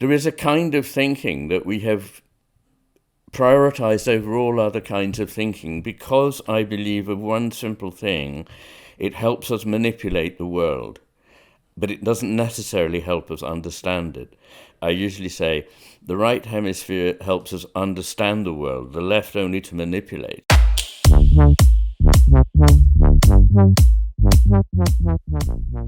there is a kind of thinking that we have prioritized over all other kinds of thinking because I believe of one simple thing: it helps us manipulate the world, but it doesn't necessarily help us understand it. I usually say the right hemisphere helps us understand the world, the left only to manipulate.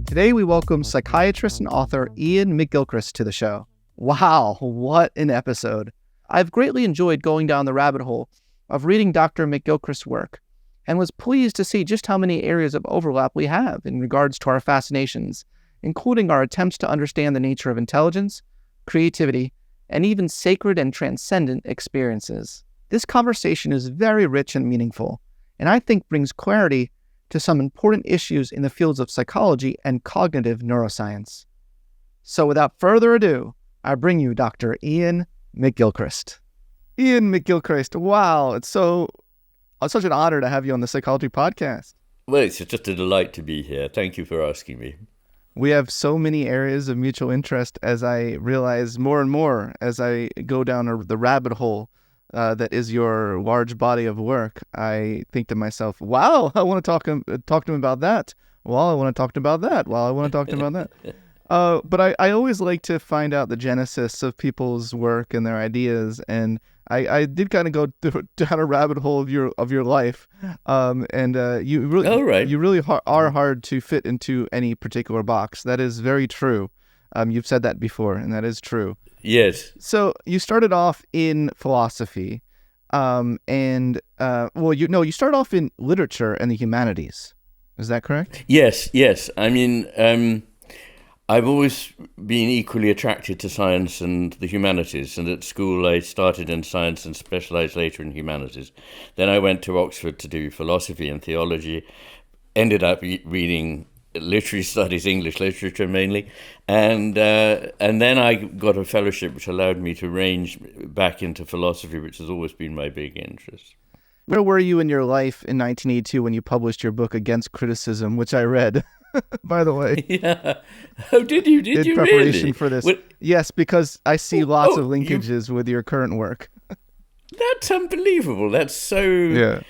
Today we welcome psychiatrist and author Iain McGilchrist to the show. Wow, what an episode. I've greatly enjoyed going down the rabbit hole of reading Dr. McGilchrist's work and was pleased to see just how many areas of overlap we have in regards to our fascinations, including our attempts to understand the nature of intelligence, creativity, and even sacred and transcendent experiences. This conversation is very rich and meaningful, and I think brings clarity to some important issues in the fields of psychology and cognitive neuroscience. So without further ado, I bring you Dr. Iain McGilchrist. Iain McGilchrist, wow, it's such an honor to have you on the Psychology Podcast. Well, it's just a delight to be here. Thank you for asking me. We have so many areas of mutual interest, as I realize more and more as I go down the rabbit hole that is your large body of work. I think to myself, wow, I want to talk to him about that. Well, I want to talk to him about that. Well, I want to talk to him about that. But I always like to find out the genesis of people's work and their ideas, and I did kind of go down a rabbit hole of your life, and you really are hard to fit into any particular box. That is very true. You've said that before, and that is true. Yes. So you started off in philosophy, you started off in literature and the humanities. Is that correct? Yes. I mean, I've always been equally attracted to science and the humanities, and at school I started in science and specialized later in humanities. Then I went to Oxford to do philosophy and theology, ended up reading literary studies, English literature mainly, and then I got a fellowship which allowed me to range back into philosophy, which has always been my big interest. Where were you in your life in 1982 when you published your book Against Criticism, which I read? By the way. Yeah. Oh, did you? Did you preparation really? For this. Well, yes, because I see lots of linkages with your current work. That's unbelievable. That's so... Yeah.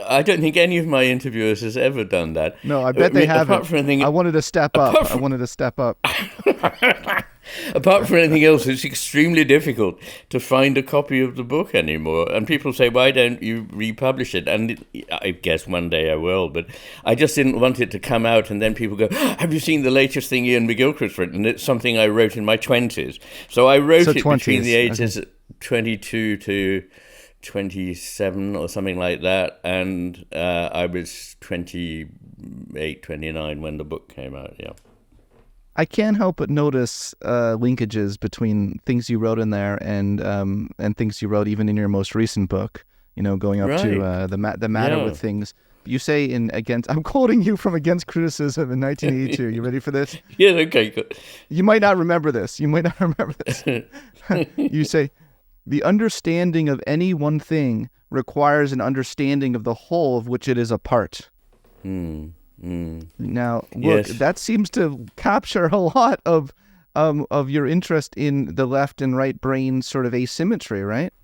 I don't think any of my interviewers has ever done that. No, I bet they haven't. I wanted to step up. Apart from anything else, it's extremely difficult to find a copy of the book anymore. And people say, why don't you republish it? And I guess one day I will, but I just didn't want it to come out and then people go, have you seen the latest thing Iain McGilchrist written? It's something I wrote in my 20s. So I wrote it 20s, between the ages of 22 to 27 or something like that, and I was 28, 29 when the book came out. Yeah, I can't help but notice linkages between things you wrote in there and things you wrote even in your most recent book. You know, going up to the matter with things. You say I'm quoting you from Against Criticism in 1982. You ready for this? Yeah. Okay. Good. You might not remember this. You say, the understanding of any one thing requires an understanding of the whole of which it is a part. Now, look, that seems to capture a lot of your interest in the left and right brain sort of asymmetry, right?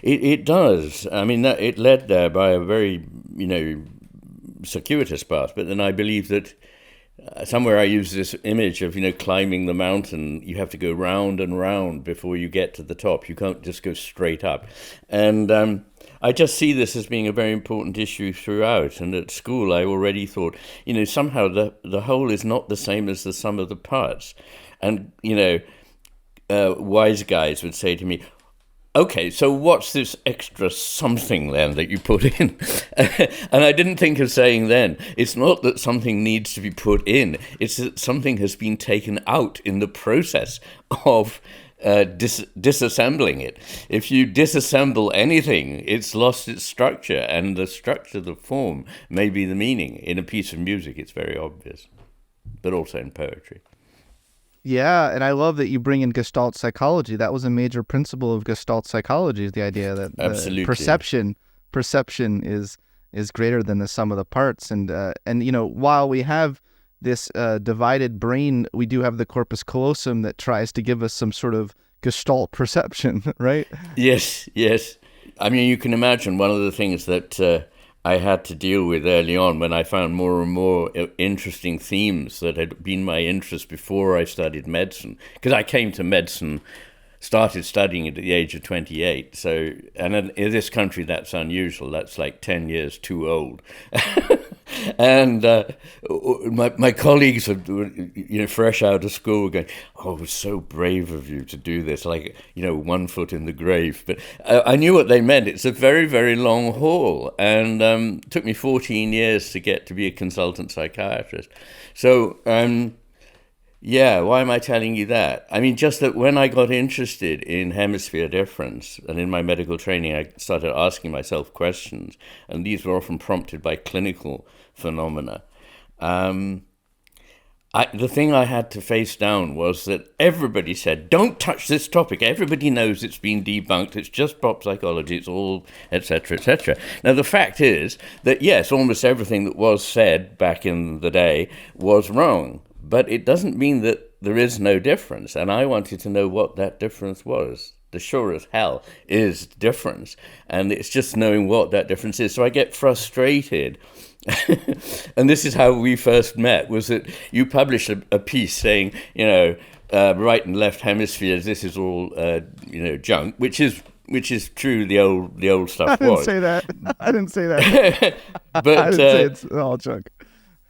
It does. I mean, it led there by a very, circuitous path. But then I believe that somewhere I use this image of, climbing the mountain. You have to go round and round before you get to the top. You can't just go straight up. And I just see this as being a very important issue throughout. And at school, I already thought, somehow the whole is not the same as the sum of the parts. And, wise guys would say to me, okay, so what's this extra something then that you put in? And I didn't think of saying then, it's not that something needs to be put in, it's that something has been taken out in the process of disassembling it. If you disassemble anything, it's lost its structure, and the structure, the form, may be the meaning. In a piece of music, it's very obvious, but also in poetry. Yeah, and I love that you bring in Gestalt psychology. That was a major principle of Gestalt psychology, is the idea that perception is greater than the sum of the parts. And while we have this divided brain, we do have the corpus callosum that tries to give us some sort of Gestalt perception, right? Yes, yes. I mean, you can imagine one of the things that I had to deal with early on when I found more and more interesting themes that had been my interest before I studied medicine. Because I came to medicine, started studying it at the age of 28. So, and in this country, that's unusual. That's like 10 years too old. And my colleagues were, fresh out of school, going, "Oh, it was so brave of you to do this, like, 1 foot in the grave." But I knew what they meant. It's a very, very long haul, and it took me 14 years to get to be a consultant psychiatrist. So, yeah, why am I telling you that? I mean, just that when I got interested in hemisphere difference, and in my medical training, I started asking myself questions, and these were often prompted by clinical phenomena. The thing I had to face down was that everybody said, "Don't touch this topic. Everybody knows it's been debunked. It's just pop psychology. It's all, etc., etc." Now, the fact is that, yes, almost everything that was said back in the day was wrong. But it doesn't mean that there is no difference. And I wanted to know what that difference was. The sure as hell is difference. And it's just knowing what that difference is. So I get frustrated. And this is how we first met, was that you published a piece saying, right and left hemispheres, this is all, junk, which is true. The old stuff was. I didn't say that. But I didn't say it's all junk.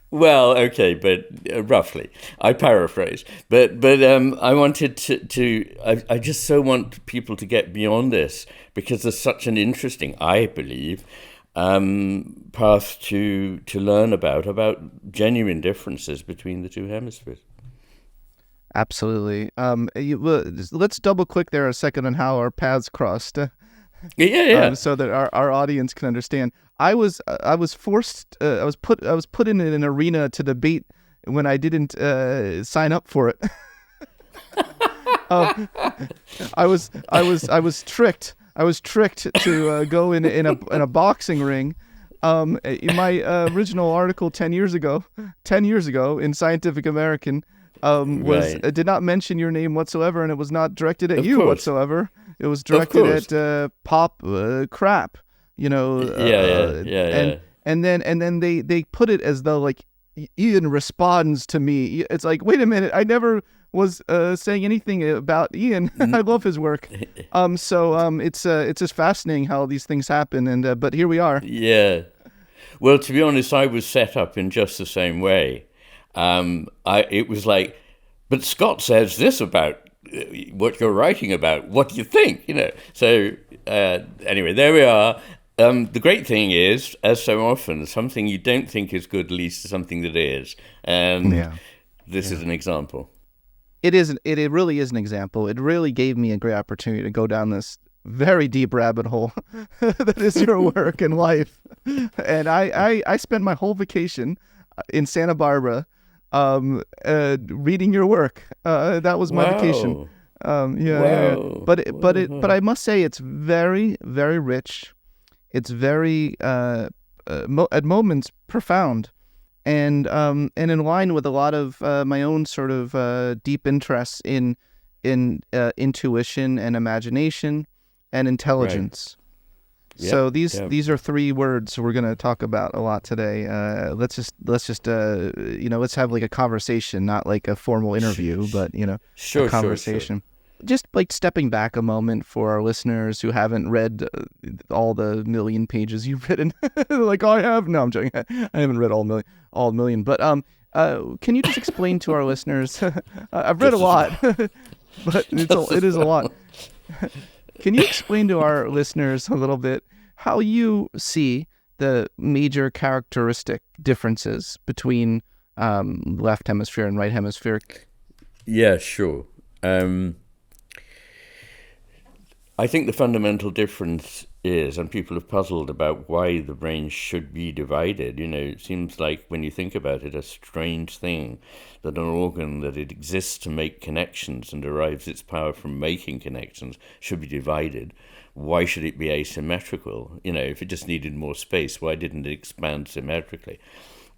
Well, okay, but roughly, I paraphrase. But I wanted I just so want people to get beyond this, because there's such an interesting, I believe, path to learn about genuine differences between the two hemispheres. Absolutely. Let's double click there a second on how our paths crossed. Yeah. So that our audience can understand. I was put in an arena to debate when I didn't sign up for it. I was tricked. I was tricked to go in a boxing ring. In my original article 10 years ago in Scientific American, did not mention your name whatsoever, and it was not directed at you whatsoever. It was directed at pop crap, Yeah. And then they put it as though like Ian responds to me. It's like, wait a minute, I never was saying anything about Ian. I love his work. It's just fascinating how these things happen, and but here we are. Yeah. Well, to be honest, I was set up in just the same way. It was like, but Scott says this about what you're writing about. What do you think? So anyway, there we are. The great thing is, as so often, something you don't think is good leads to something that is, and this is an example. It is. It really is an example. It really gave me a great opportunity to go down this very deep rabbit hole that is your work and life. And I spent my whole vacation in Santa Barbara reading your work. That was my vacation. But I must say it's very, very rich. It's very at moments profound, and in line with a lot of my own sort of deep interests in intuition and imagination and intelligence. Right. So these are three words we're going to talk about a lot today. Let's just let's have like a conversation, not like a formal interview, but a conversation. Sure. Just like stepping back a moment for our listeners who haven't read all the million pages you've written. Like, I have. No, I'm joking. I haven't read all million. But can you just explain to our listeners? I've read a lot, but it is a lot. Can you explain to our listeners a little bit how you see the major characteristic differences between left hemisphere and right hemisphere? Yeah, sure. I think the fundamental difference is, and people have puzzled about why the brain should be divided. It seems like, when you think about it, a strange thing that an organ that it exists to make connections and derives its power from making connections should be divided. Why should it be asymmetrical? If it just needed more space, why didn't it expand symmetrically?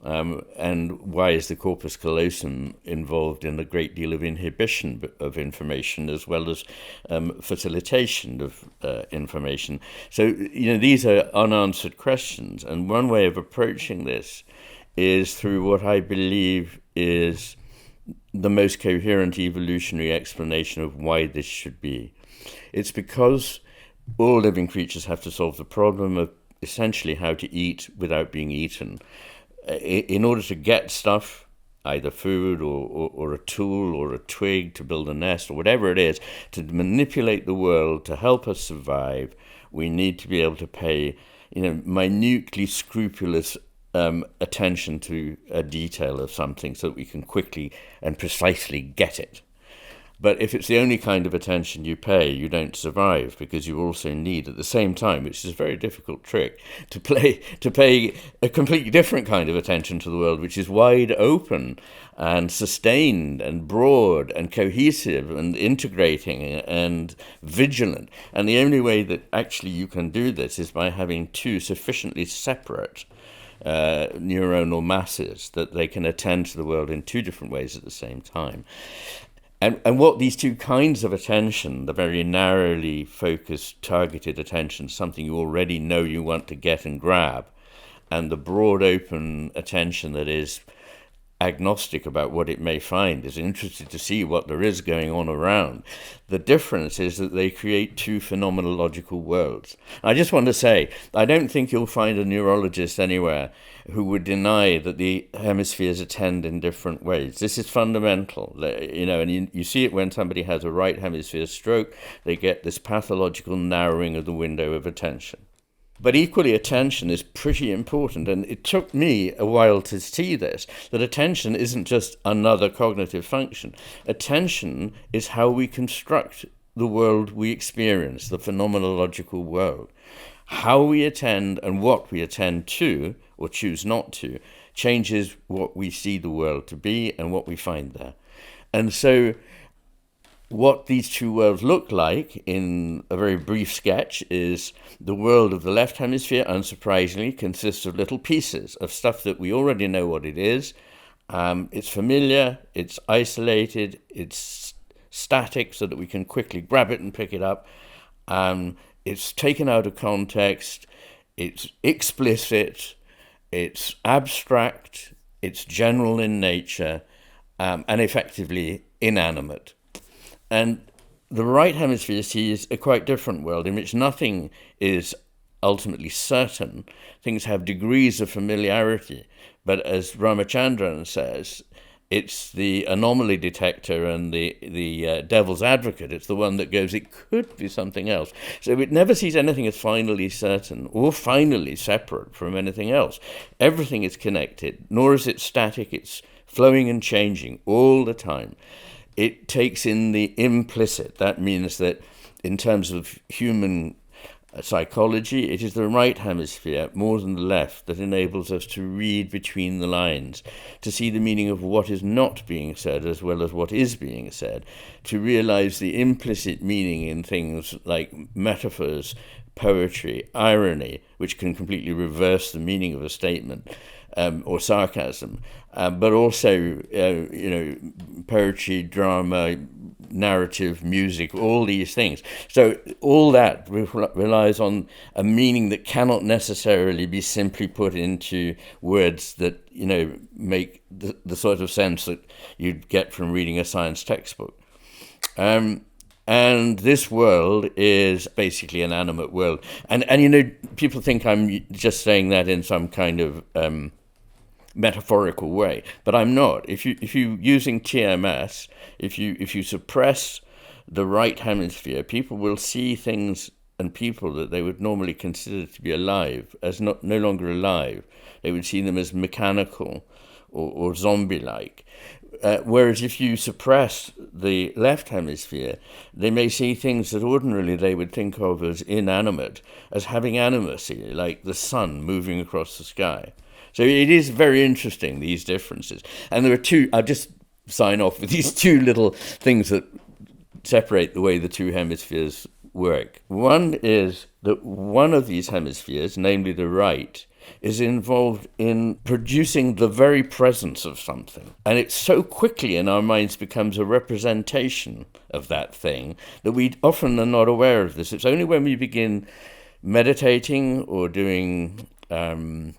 And why is the corpus callosum involved in a great deal of inhibition of information as well as facilitation of information? So, these are unanswered questions. And one way of approaching this is through what I believe is the most coherent evolutionary explanation of why this should be. It's because all living creatures have to solve the problem of essentially how to eat without being eaten. In order to get stuff, either food or a tool or a twig to build a nest or whatever it is, to manipulate the world to help us survive, we need to be able to pay, minutely scrupulous attention to a detail of something so that we can quickly and precisely get it. But if it's the only kind of attention you pay, you don't survive, because you also need at the same time, which is a very difficult trick, to pay a completely different kind of attention to the world, which is wide open and sustained and broad and cohesive and integrating and vigilant. And the only way that actually you can do this is by having two sufficiently separate neuronal masses that they can attend to the world in two different ways at the same time. And what these two kinds of attention, the very narrowly focused, targeted attention, something you already know you want to get and grab, and the broad open attention that is agnostic about what it may find, is interested to see what there is going on around. The difference is that they create two phenomenological worlds. I just want to say, I don't think you'll find a neurologist anywhere who would deny that the hemispheres attend in different ways. This is fundamental, and you see it when somebody has a right hemisphere stroke. They get this pathological narrowing of the window of attention. But equally, attention is pretty important, and it took me a while to see this, that attention isn't just another cognitive function. Attention is how we construct the world we experience, the phenomenological world. How we attend and what we attend to, or choose not to, changes what we see the world to be and what we find there. And so what these two worlds look like, in a very brief sketch, is the world of the left hemisphere, unsurprisingly, consists of little pieces of stuff that we already know what it is. It's familiar, it's isolated, it's static so that we can quickly grab it and pick it up. It's taken out of context, it's explicit, it's abstract, it's general in nature, and effectively inanimate. And the right hemisphere sees a quite different world in which nothing is ultimately certain. Things have degrees of familiarity. But as Ramachandran says, it's the anomaly detector and the devil's advocate. It's the one that goes, it could be something else. So it never sees anything as finally certain or finally separate from anything else. Everything is connected, nor is it static. It's flowing and changing all the time. It takes in the implicit. That means that in terms of human psychology, it is the right hemisphere, more than the left, that enables us to read between the lines, to see the meaning of what is not being said as well as what is being said, to realize the implicit meaning in things like metaphors, poetry, irony, which can completely reverse the meaning of a statement, or sarcasm, but also, poetry, drama, narrative, music, all these things. So all that relies on a meaning that cannot necessarily be simply put into words that, make the sort of sense that you'd get from reading a science textbook. And this world is basically an animate world. And people think I'm just saying that in some kind of metaphorical way, but I'm not. If you using TMS, if you suppress the right hemisphere, people will see things and people that they would normally consider to be alive as no longer alive. They would see them as mechanical or zombie-like. Whereas if you suppress the left hemisphere, they may see things that ordinarily they would think of as inanimate, as having animacy, like the sun moving across the sky. So it is very interesting, these differences. And there are two, I'll just sign off with these two little things that separate the way the two hemispheres work. One is that one of these hemispheres, namely the right, is involved in producing the very presence of something. And it so quickly in our minds becomes a representation of that thing that we often are not aware of this. It's only when we begin meditating or doing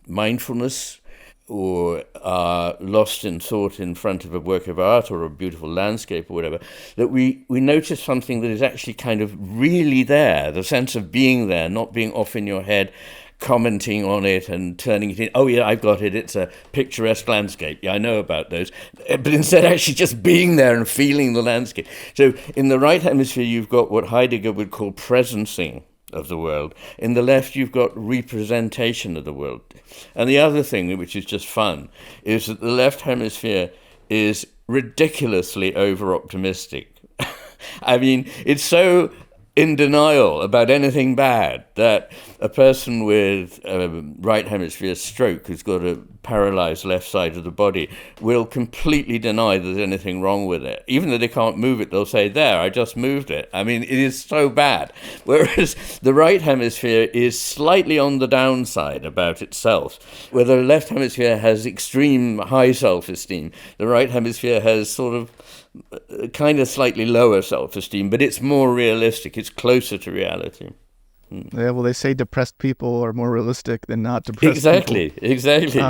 mindfulness or are lost in thought in front of a work of art or a beautiful landscape or whatever, that we notice something that is actually kind of really there, the sense of being there, not being off in your head, commenting on it and turning it in. Oh yeah, I've got it. It's a picturesque landscape. Yeah, I know about those. But instead actually just being there and feeling the landscape. So in the right hemisphere, you've got what Heidegger would call presencing of the world. In the left, you've got representation of the world. And the other thing, which is just fun, is that the left hemisphere is ridiculously over-optimistic. I mean, it's so in denial about anything bad that a person with a right hemisphere stroke who's got a paralyzed left side of the body will completely deny there's anything wrong with it. Even though they can't move it, they'll say, there, I just moved it. I mean, it is so bad. Whereas the right hemisphere is slightly on the downside about itself. Where the left hemisphere has extreme high self-esteem, the right hemisphere has sort of kind of slightly lower self-esteem, but it's more realistic. It's closer to reality. Yeah, well, they say depressed people are more realistic than not depressed people. Exactly.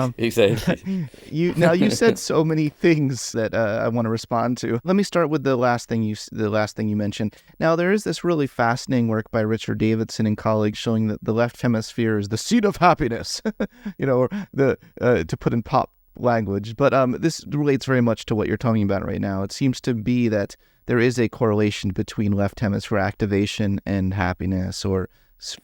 You said so many things that I want to respond to. Let me start with the last thing you mentioned. Now, there is this really fascinating work by Richard Davidson and colleagues showing that the left hemisphere is the seat of happiness, or the to put in pop language. But this relates very much to what you're talking about right now. It seems to be that there is a correlation between left hemisphere activation and happiness, or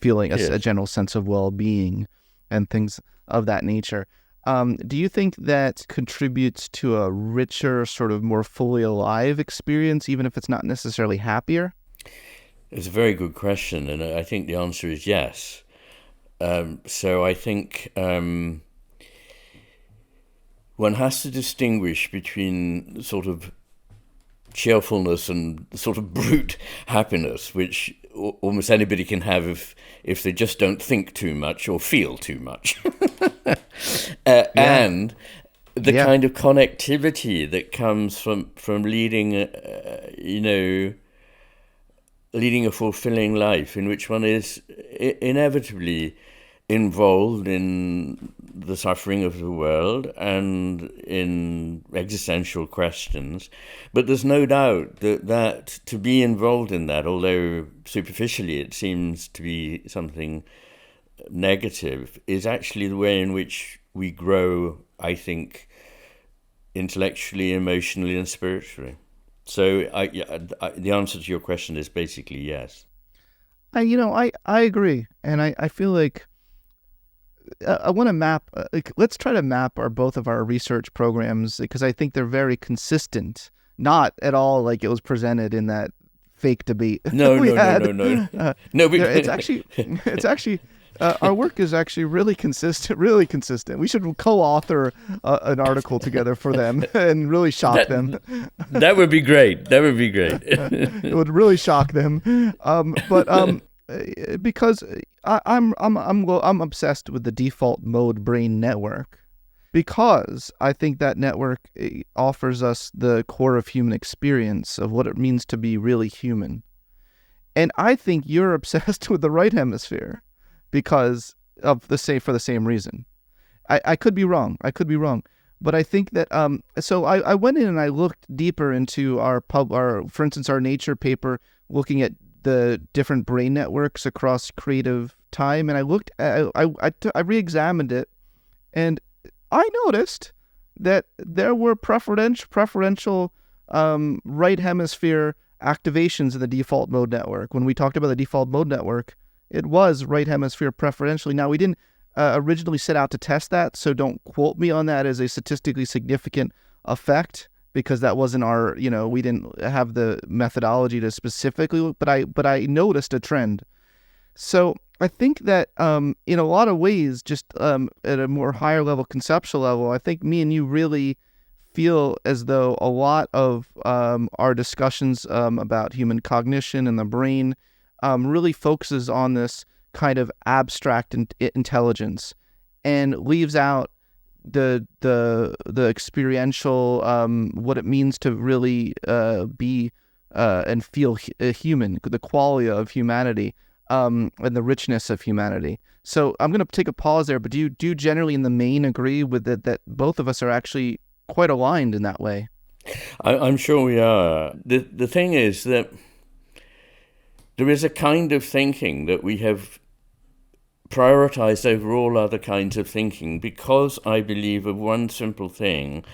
feeling a general sense of well-being and things of that nature. Do you think that contributes to a richer, sort of more fully alive experience, even if it's not necessarily happier? It's a very good question, and I think the answer is yes. So I think one has to distinguish between sort of cheerfulness and sort of brute happiness, which almost anybody can have if they just don't think too much or feel too much. And the kind of connectivity that comes from leading a fulfilling life in which one is inevitably involved in the suffering of the world and in existential questions. But there's no doubt that to be involved in that, although superficially it seems to be something negative, is actually the way in which we grow, I think, intellectually, emotionally, and spiritually. So the answer to your question is basically yes. I agree. And I feel like I want to map, let's try to map both of our research programs, because I think they're very consistent, not at all like it was presented in that fake debate. No. It's actually, our work is actually really consistent. We should co-author an article together for them and really shock them. That would be great. It would really shock them. Because I'm obsessed with the default mode brain network, because I think that network offers us the core of human experience of what it means to be really human. And I think you're obsessed with the right hemisphere because of for the same reason. I could be wrong. But I think that so I went in and I looked deeper into for instance, our Nature paper looking at the different brain networks across creative time, and I re-examined it, and I noticed that there were preferential right hemisphere activations in the default mode network. When we talked about the default mode network, it was right hemisphere preferentially. Now, we didn't originally set out to test that, so don't quote me on that as a statistically significant effect, because that wasn't our, we didn't have the methodology to specifically look, but I noticed a trend. So I think that in a lot of ways, just at a more higher level, conceptual level, I think me and you really feel as though a lot of our discussions about human cognition and the brain really focuses on this kind of abstract intelligence. and leaves out the experiential, what it means to really be and feel human, the quality of humanity, and the richness of humanity. So I'm going to take a pause there, but do you generally in the main agree with that both of us are actually quite aligned in that way? I'm sure we are. The thing is that there is a kind of thinking that we have prioritized over all other kinds of thinking because I believe of one simple thing: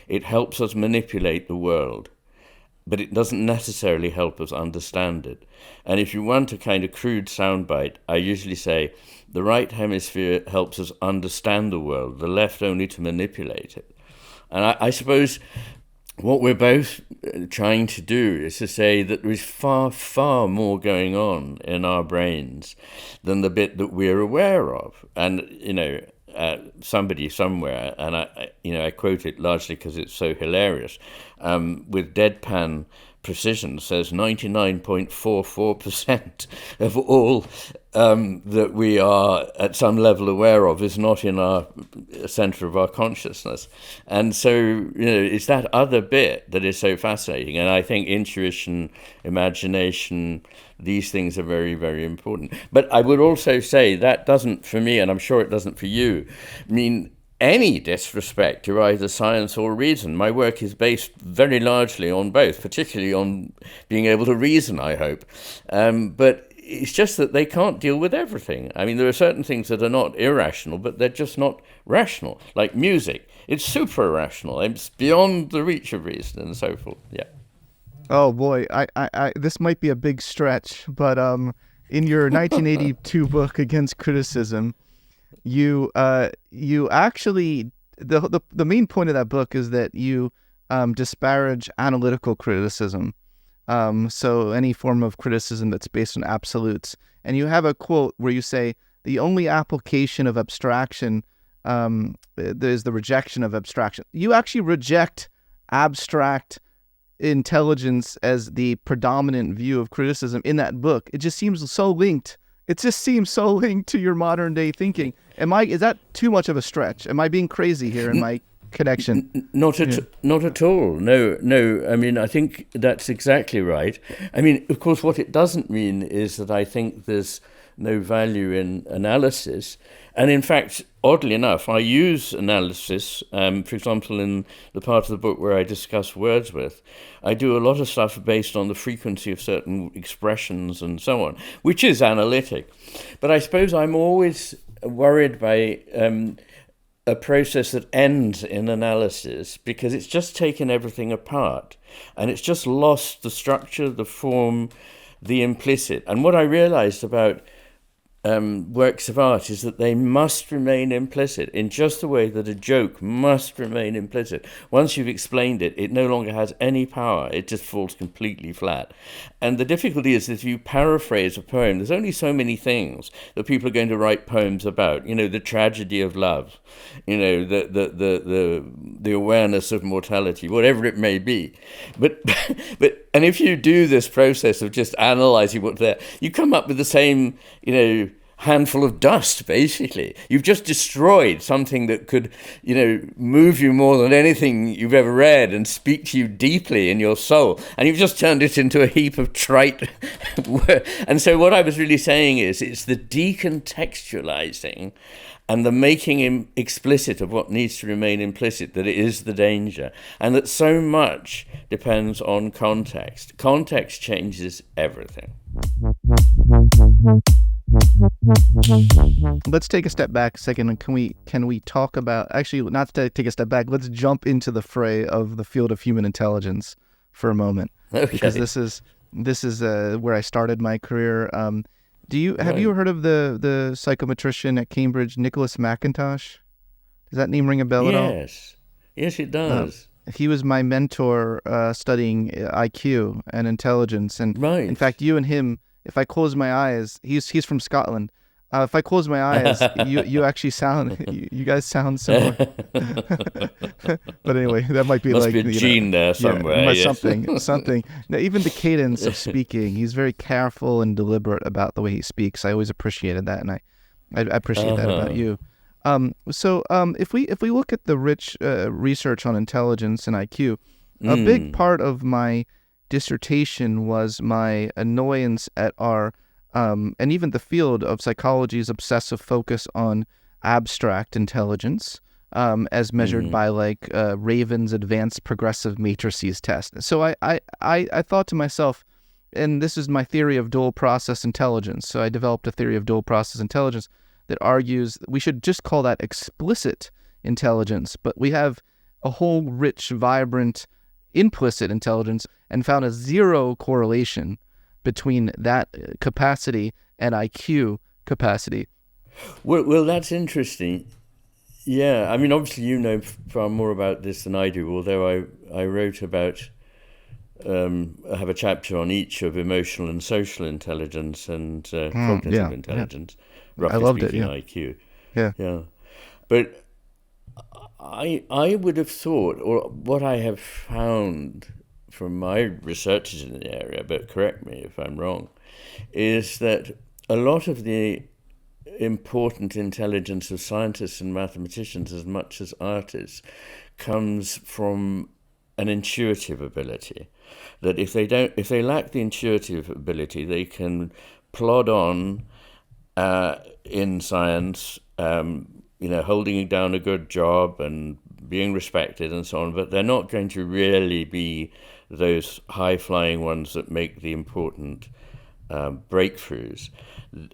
it helps us manipulate the world, but it doesn't necessarily help us understand it. And if you want a kind of crude soundbite, I usually say the right hemisphere helps us understand the world, the left only to manipulate it. And I suppose what we're both trying to do is to say that there is far, far more going on in our brains than the bit that we're aware of. And, somebody somewhere, and I quote it largely because it's so hilarious, with deadpan precision says 99.44% of all that we are at some level aware of is not in our center of our consciousness. And so, it's that other bit that is so fascinating. And I think intuition, imagination, these things are very, very important. But I would also say that doesn't, for me, and I'm sure it doesn't for you, mean any disrespect to either science or reason. My work is based very largely on both, particularly on being able to reason, I hope. But it's just that they can't deal with everything. I mean, there are certain things that are not irrational, but they're just not rational, like music. It's super irrational. It's beyond the reach of reason and so forth. Yeah. Oh boy, I this might be a big stretch, but in your 1982 book Against Criticism, you actually the main point of that book is that you disparage analytical criticism, so any form of criticism that's based on absolutes. And you have a quote where you say the only application of abstraction is the rejection of abstraction. You actually reject abstract intelligence as the predominant view of criticism in that book. It just seems so linked. It just seems so linked to your modern day thinking. Is that too much of a stretch? Am I being crazy here in my connection? Not at all. No. I mean, I think that's exactly right. I mean, of course, what it doesn't mean is that I think there's no value in analysis. And in fact, oddly enough, I use analysis, for example, in the part of the book where I discuss Wordsworth. I do a lot of stuff based on the frequency of certain expressions and so on, which is analytic. But I suppose I'm always worried by a process that ends in analysis because it's just taken everything apart and it's just lost the structure, the form, the implicit. And what I realized about works of art is that they must remain implicit in just the way that a joke must remain implicit. Once you've explained it, it no longer has any power. It just falls completely flat. And the difficulty is that if you paraphrase a poem, there's only so many things that people are going to write poems about. The tragedy of love, the awareness of mortality, whatever it may be. But and if you do this process of just analyzing what's there, you come up with the same, handful of dust, basically. You've just destroyed something that could, move you more than anything you've ever read and speak to you deeply in your soul. And you've just turned it into a heap of trite words. And so what I was really saying is it's the decontextualizing and the making explicit of what needs to remain implicit that it is the danger. And that so much depends on context. Context changes everything. Let's take a step back a second, and can we talk about, actually not to take a step back, let's jump into the fray of the field of human intelligence for a moment. Okay. Because this is where I started my career. Have you heard of the psychometrician at Cambridge, Nicholas McIntosh? Does that name ring a bell at all? Yes, it does. He was my mentor studying IQ and intelligence, and right. In fact, you and him, if I close my eyes, he's from Scotland. If I close my eyes, you actually sound, you guys sound similar. But anyway, that might be Must be a gene there somewhere. Yeah, yes. something. Now, even the cadence of speaking, he's very careful and deliberate about the way he speaks. I always appreciated that, and I appreciate that about you. If we look at the rich research on intelligence and IQ, a big part of my dissertation was my annoyance at our and even the field of psychology's obsessive focus on abstract intelligence, as measured by like Raven's advanced progressive matrices test. So I thought to myself, and this is my theory of dual process intelligence. So I developed a theory of dual process intelligence that argues we should just call that explicit intelligence, but we have a whole rich, vibrant, implicit intelligence, and found a zero correlation between that capacity and IQ capacity. Well, that's interesting. Yeah, I mean, obviously you know far more about this than I do, although I wrote about, I have a chapter on each of emotional and social intelligence and cognitive intelligence, roughly speaking, IQ. Yeah. But I would have thought, or what I have found from my researches in the area, but correct me if I'm wrong, is that a lot of the important intelligence of scientists and mathematicians, as much as artists, comes from an intuitive ability. That if they lack the intuitive ability, they can plod on in science, holding down a good job and being respected and so on, but they're not going to really be those high-flying ones that make the important breakthroughs.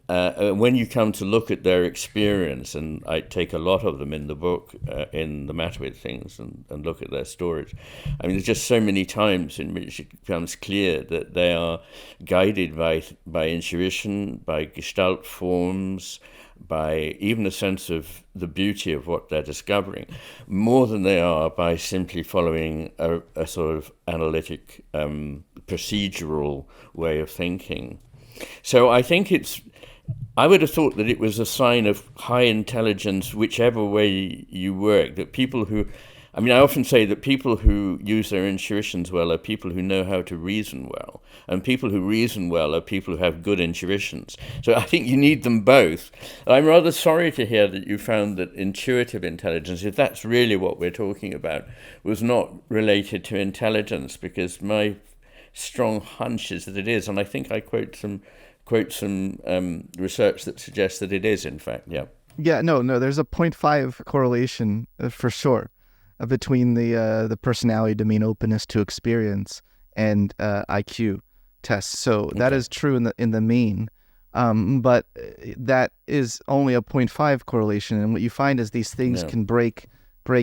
When you come to look at their experience, and I take a lot of them in the book, in The Matter with Things, and look at their stories, I mean, there's just so many times in which it becomes clear that they are guided by intuition, by gestalt forms, by even a sense of the beauty of what they're discovering, more than they are by simply following a sort of analytic, procedural way of thinking. So I think I would have thought that it was a sign of high intelligence, whichever way you work, that people who, I mean, I often say that people who use their intuitions well are people who know how to reason well, and people who reason well are people who have good intuitions. So I think you need them both. I'm rather sorry to hear that you found that intuitive intelligence, if that's really what we're talking about, was not related to intelligence, because my strong hunch is that it is, and I think I quote some research that suggests that it is, in fact. No, there's a 0.5 correlation for sure between the personality domain openness to experience and IQ tests. So that is true in the main, but that is only a 0.5 correlation, and what you find is these things can break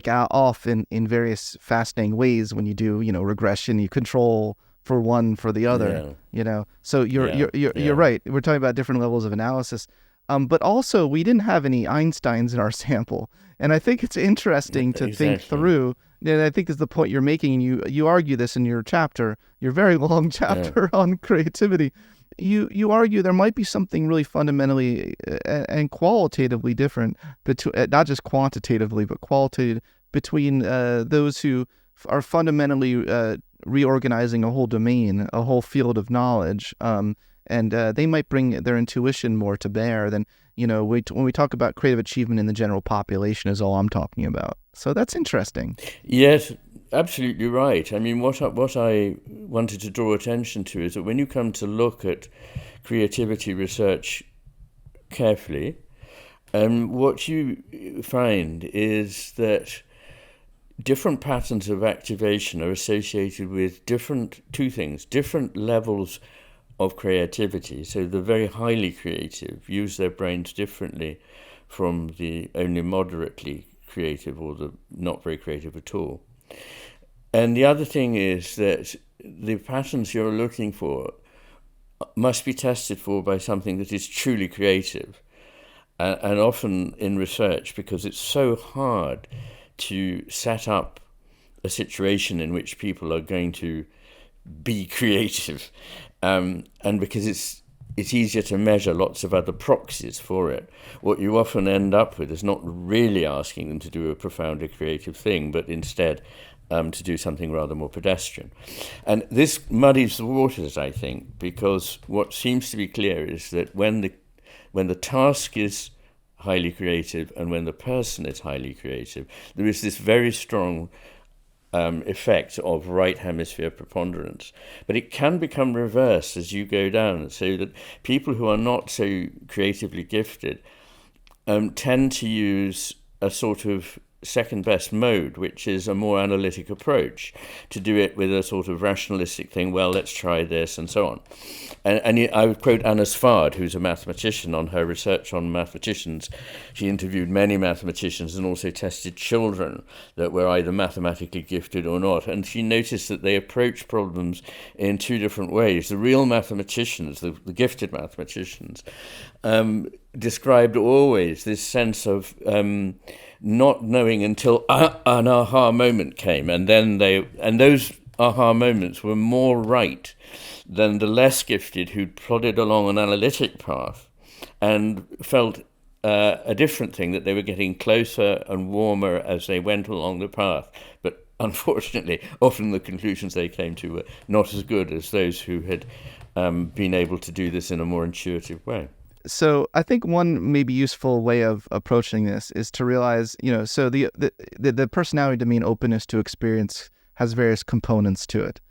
out off in various fascinating ways when you do regression. You control for one for the other, So you're right. We're talking about different levels of analysis, but also we didn't have any Einsteins in our sample, and I think it's interesting to think through. And I think is the point you're making. And you argue this in your chapter, your very long chapter on creativity. You argue there might be something really fundamentally and qualitatively different between, not just quantitatively but qualitative, between those who are fundamentally reorganizing a whole domain, a whole field of knowledge, and they might bring their intuition more to bear than, when we talk about creative achievement in the general population is all I'm talking about. So that's interesting. Yes, absolutely right. I mean, what I wanted to draw attention to is that when you come to look at creativity research carefully, what you find is that different patterns of activation are associated with different levels of creativity. So the very highly creative use their brains differently from the only moderately creative or the not very creative at all. And the other thing is that the patterns you're looking for must be tested for by something that is truly creative. And often in research, because it's so hard to set up a situation in which people are going to be creative, and because it's easier to measure lots of other proxies for it, what you often end up with is not really asking them to do a profoundly creative thing, but instead to do something rather more pedestrian. And this muddies the waters, I think, because what seems to be clear is that when the task is highly creative and when the person is highly creative, there is this very strong effect of right hemisphere preponderance. But it can become reversed as you go down, so that people who are not so creatively gifted tend to use a sort of second best mode, which is a more analytic approach, to do it with a sort of rationalistic thing, well, let's try this, and so on. And I would quote Anna Svard, who's a mathematician, on her research on mathematicians. She interviewed many mathematicians and also tested children that were either mathematically gifted or not. And she noticed that they approach problems in two different ways. The real mathematicians, the gifted mathematicians, described always this sense of not knowing until an aha moment came, and then those aha moments were more right than the less gifted who'd plodded along an analytic path and felt a different thing, that they were getting closer and warmer as they went along the path. But unfortunately, often the conclusions they came to were not as good as those who had been able to do this in a more intuitive way. So I think one maybe useful way of approaching this is to realize, so the personality domain openness to experience has various components to it.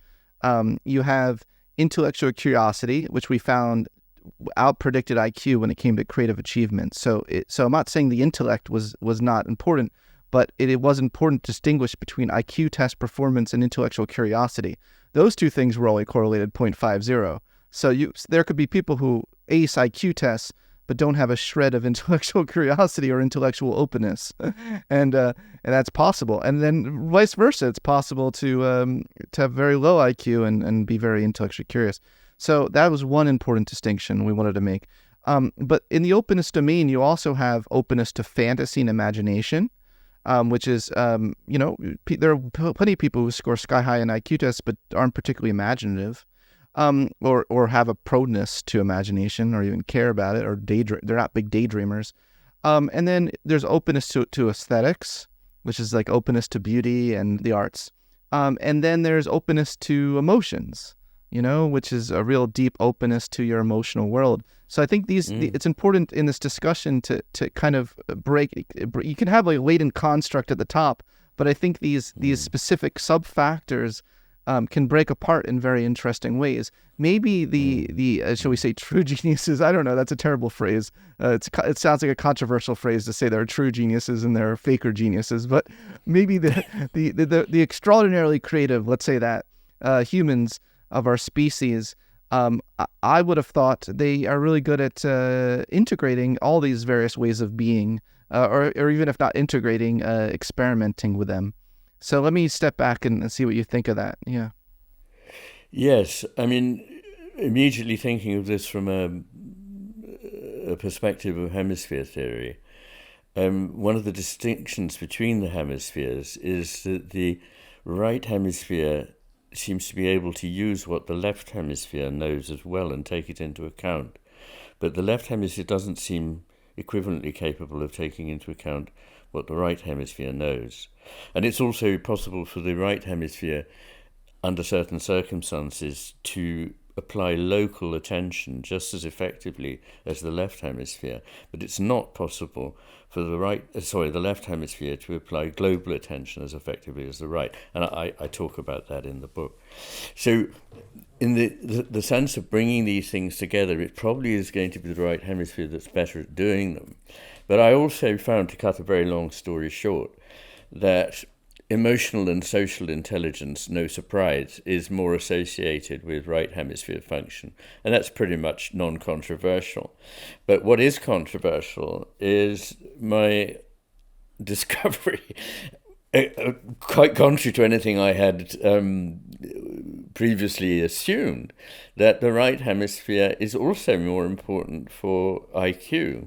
You have intellectual curiosity, which we found out-predicted IQ when it came to creative achievement. So I'm not saying the intellect was not important, but it was important to distinguish between IQ test performance and intellectual curiosity. Those two things were only correlated 0.50. So there could be people who ace IQ tests but don't have a shred of intellectual curiosity or intellectual openness, and that's possible. And then vice versa, it's possible to have very low IQ and be very intellectually curious. So that was one important distinction we wanted to make. But in the openness domain, you also have openness to fantasy and imagination, which is, there are plenty of people who score sky high in IQ tests but aren't particularly imaginative. Or have a proneness to imagination, or even care about it, or they're not big daydreamers. And then there's openness to aesthetics, which is like openness to beauty and the arts. And then there's openness to emotions, which is a real deep openness to your emotional world. So I think it's important in this discussion to kind of break. You can have a latent construct at the top, but I think these specific sub-factors can break apart in very interesting ways. Maybe the shall we say, true geniuses, I don't know, that's a terrible phrase. It sounds like a controversial phrase to say there are true geniuses and there are faker geniuses, but maybe the extraordinarily creative, let's say that, humans of our species, I would have thought they are really good at integrating all these various ways of being, or even if not integrating, experimenting with them. So let me step back and see what you think of that. Yeah. Yes, I mean, immediately thinking of this from a perspective of hemisphere theory, one of the distinctions between the hemispheres is that the right hemisphere seems to be able to use what the left hemisphere knows as well and take it into account. But the left hemisphere doesn't seem equivalently capable of taking into account what the right hemisphere knows. And it's also possible for the right hemisphere, under certain circumstances, to apply local attention just as effectively as the left hemisphere. But it's not possible for the left hemisphere to apply global attention as effectively as the right. And I talk about that in the book. So in the sense of bringing these things together, it probably is going to be the right hemisphere that's better at doing them. But I also found, to cut a very long story short, that emotional and social intelligence, no surprise, is more associated with right hemisphere function. And that's pretty much non-controversial. But what is controversial is my discovery, quite contrary to anything I had previously assumed, that the right hemisphere is also more important for IQ.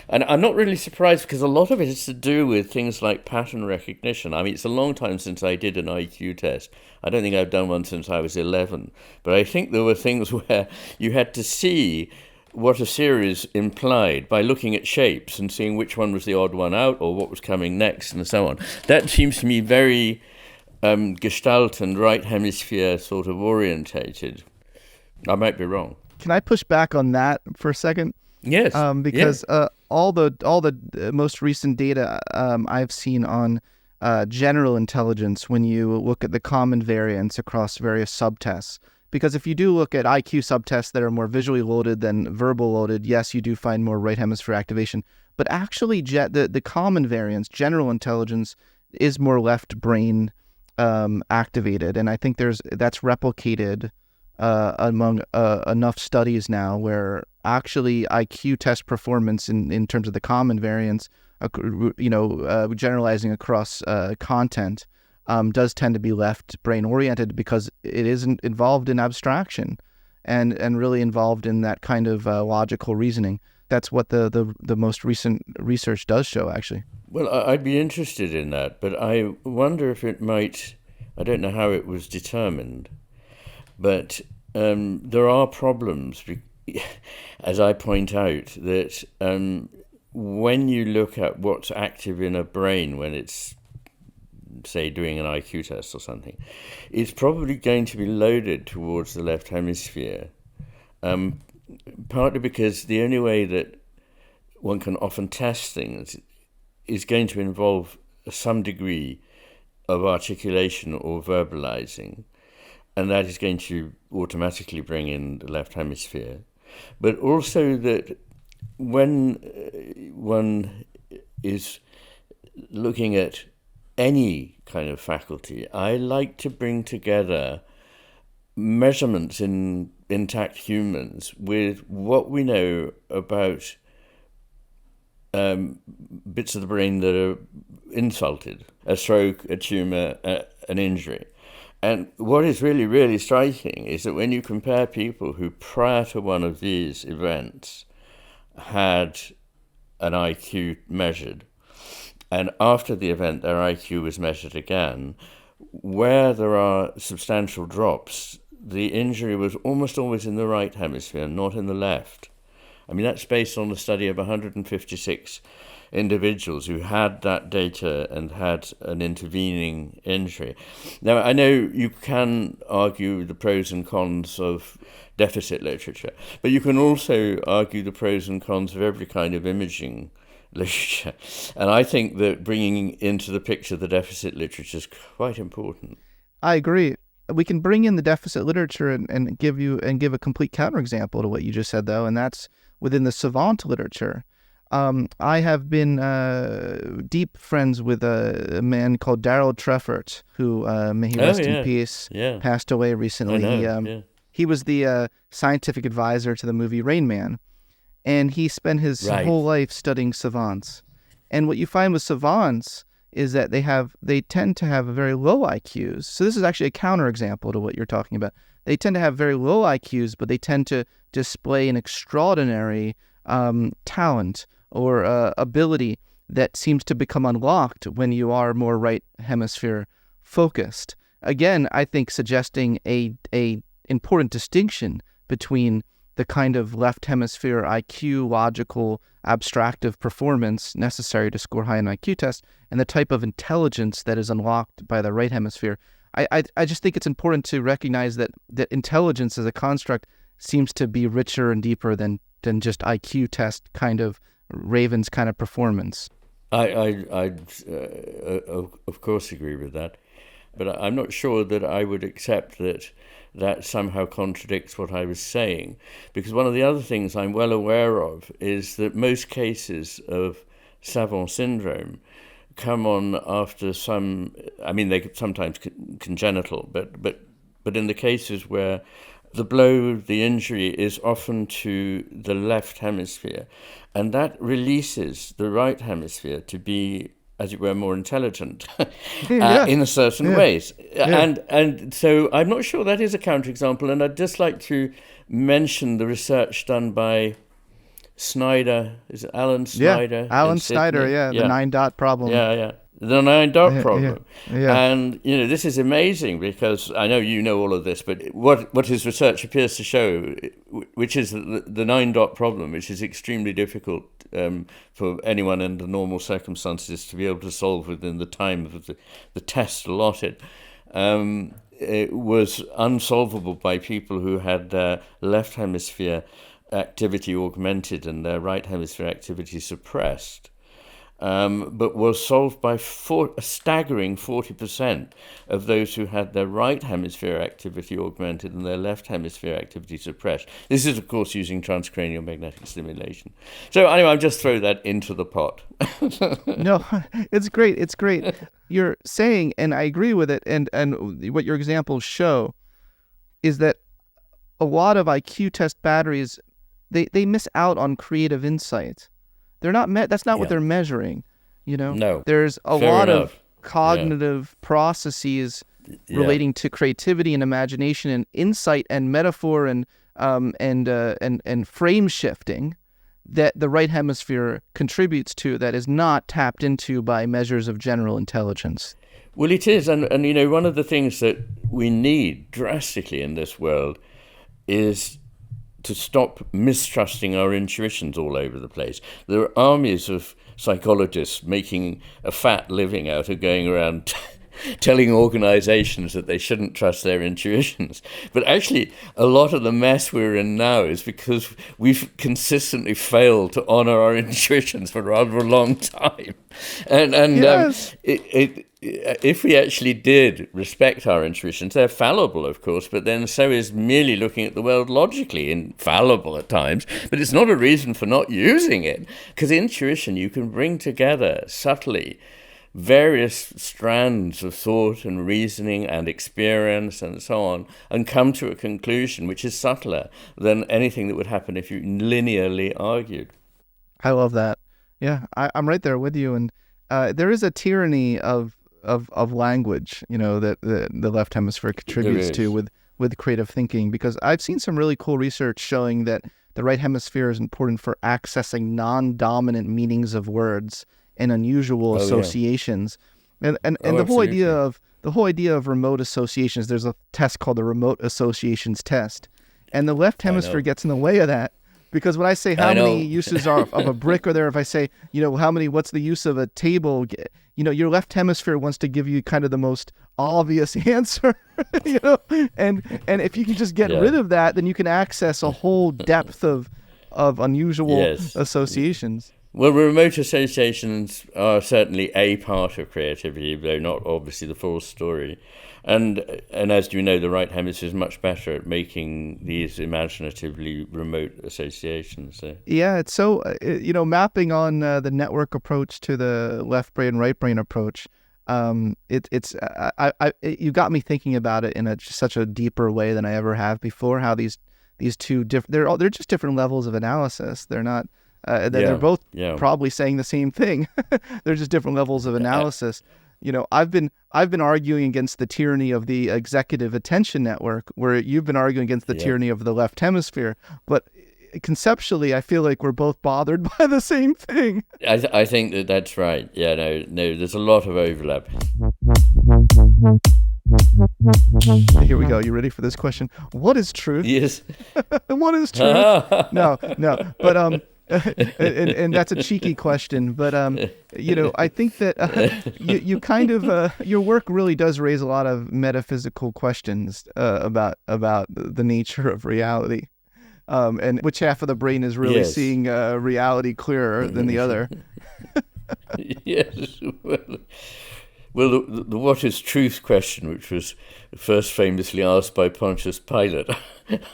And I'm not really surprised, because a lot of it is to do with things like pattern recognition. I mean, it's a long time since I did an IQ test. I don't think I've done one since I was 11. But I think there were things where you had to see what a series implied by looking at shapes and seeing which one was the odd one out or what was coming next and so on. That seems to me very Gestalt and right hemisphere sort of orientated. I might be wrong. Can I push back on that for a second? Yes. Yeah. Because all the most recent data I've seen on general intelligence, when you look at the common variance across various subtests, because if you do look at IQ subtests that are more visually loaded than verbal loaded, yes, you do find more right hemisphere activation. But actually, the common variance, general intelligence, is more left brain activated, and I think that's replicated among enough studies now where actually IQ test performance in terms of the common variance, generalizing across content, does tend to be left brain oriented because it isn't involved in abstraction and really involved in that kind of logical reasoning. That's what the most recent research does show, actually. Well, I'd be interested in that, but I wonder if it might. I don't know how it was determined, but there are problems, as I point out, that when you look at what's active in a brain when it's, say, doing an IQ test or something, it's probably going to be loaded towards the left hemisphere, partly because the only way that one can often test things is going to involve some degree of articulation or verbalizing, and that is going to automatically bring in the left hemisphere. But also that when one is looking at any kind of faculty, I like to bring together measurements in intact humans with what we know about bits of the brain that are insulted, a stroke, a tumor, an injury. And what is really, really striking is that when you compare people who prior to one of these events had an IQ measured, and after the event their IQ was measured again, where there are substantial drops, the injury was almost always in the right hemisphere, not in the left. I mean, that's based on a study of 156 individuals who had that data and had an intervening injury. Now, I know you can argue the pros and cons of deficit literature, but you can also argue the pros and cons of every kind of imaging literature. And I think that bringing into the picture the deficit literature is quite important. I agree. We can bring in the deficit literature and give a complete counterexample to what you just said, though, and that's within the savant literature. I have been deep friends with a man called Daryl Treffert, who, may he rest in peace, passed away recently. He was the scientific advisor to the movie Rain Man, and he spent his whole life studying savants. And what you find with savants is that they tend to have very low IQs. So this is actually a counterexample to what you're talking about. They tend to have very low IQs, but they tend to display an extraordinary talent or ability that seems to become unlocked when you are more right hemisphere focused. Again, I think suggesting a important distinction between the kind of left hemisphere IQ, logical, abstractive performance necessary to score high in IQ tests, and the type of intelligence that is unlocked by the right hemisphere. I just think it's important to recognize that intelligence as a construct seems to be richer and deeper than just IQ test kind of Ravens kind of performance. I of course agree with that, but I'm not sure that I would accept that somehow contradicts what I was saying, because one of the other things I'm well aware of is that most cases of savant syndrome come on after some, I mean, they sometimes congenital, but in the cases where the blow, the injury is often to the left hemisphere, and that releases the right hemisphere to be, as it were, more intelligent in certain ways. And so I'm not sure that is a counterexample, and I'd just like to mention the research done by Snyder. Is it Alan Snyder? Alan Snyder, the 9-dot problem. The 9-dot problem. And, this is amazing because I know you know all of this, but what his research appears to show, which is the 9-dot problem, which is extremely difficult for anyone under normal circumstances to be able to solve within the time of the test allotted, it was unsolvable by people who had left hemisphere activity augmented and their right hemisphere activity suppressed, but was solved by a staggering 40% of those who had their right hemisphere activity augmented and their left hemisphere activity suppressed. This is, of course, using transcranial magnetic stimulation. So anyway, I'll just throw that into the pot. No, it's great. It's great. You're saying, and I agree with it, and what your examples show is that a lot of IQ test batteries, they miss out on creative insight. They're not that's not what they're measuring, No. There's a lot of cognitive processes relating to creativity and imagination and insight and metaphor and frame shifting that the right hemisphere contributes to, that is not tapped into by measures of general intelligence. Well, it is, and one of the things that we need drastically in this world is to stop mistrusting our intuitions all over the place. There are armies of psychologists making a fat living out of going around telling organizations that they shouldn't trust their intuitions. But actually, a lot of the mess we're in now is because we've consistently failed to honor our intuitions for rather a long time. And yes. If we actually did respect our intuitions, they're fallible, of course, but then so is merely looking at the world logically, infallible at times, but it's not a reason for not using it. Because intuition, you can bring together subtly various strands of thought and reasoning and experience and so on, and come to a conclusion which is subtler than anything that would happen if you linearly argued. I love that. Yeah, I'm right there with you. And there is a tyranny of language, that the left hemisphere contributes to with creative thinking, because I've seen some really cool research showing that the right hemisphere is important for accessing non-dominant meanings of words and unusual associations. And the whole idea of remote associations, there's a test called the remote associations test. And the left hemisphere gets in the way of that, because when I say how many uses of a brick are there, if I say, what's the use of a table, your left hemisphere wants to give you kind of the most obvious answer, and if you can just get rid of that, then you can access a whole depth of unusual associations. Well, remote associations are certainly a part of creativity, though not obviously the full story. And as you know, the right hemisphere is much better at making these imaginatively remote associations. So. Yeah, it's so, mapping on the network approach to the left brain, right brain approach. You got me thinking about it in such a deeper way than I ever have before. How these two they're just different levels of analysis. They're not. They're both probably saying the same thing. They're just different levels of analysis. I've been arguing against the tyranny of the executive attention network, where you've been arguing against the tyranny of the left hemisphere. But conceptually, I feel like we're both bothered by the same thing. I think that's right. Yeah, no, there's a lot of overlap. Here we go. You ready for this question? What is truth? Yes. What is truth? No. But and that's a cheeky question, but I think that you kind of your work really does raise a lot of metaphysical questions about the nature of reality, and which half of the brain is really seeing reality clearer than the other. Yes. Well, the what is truth question, which was first famously asked by Pontius Pilate,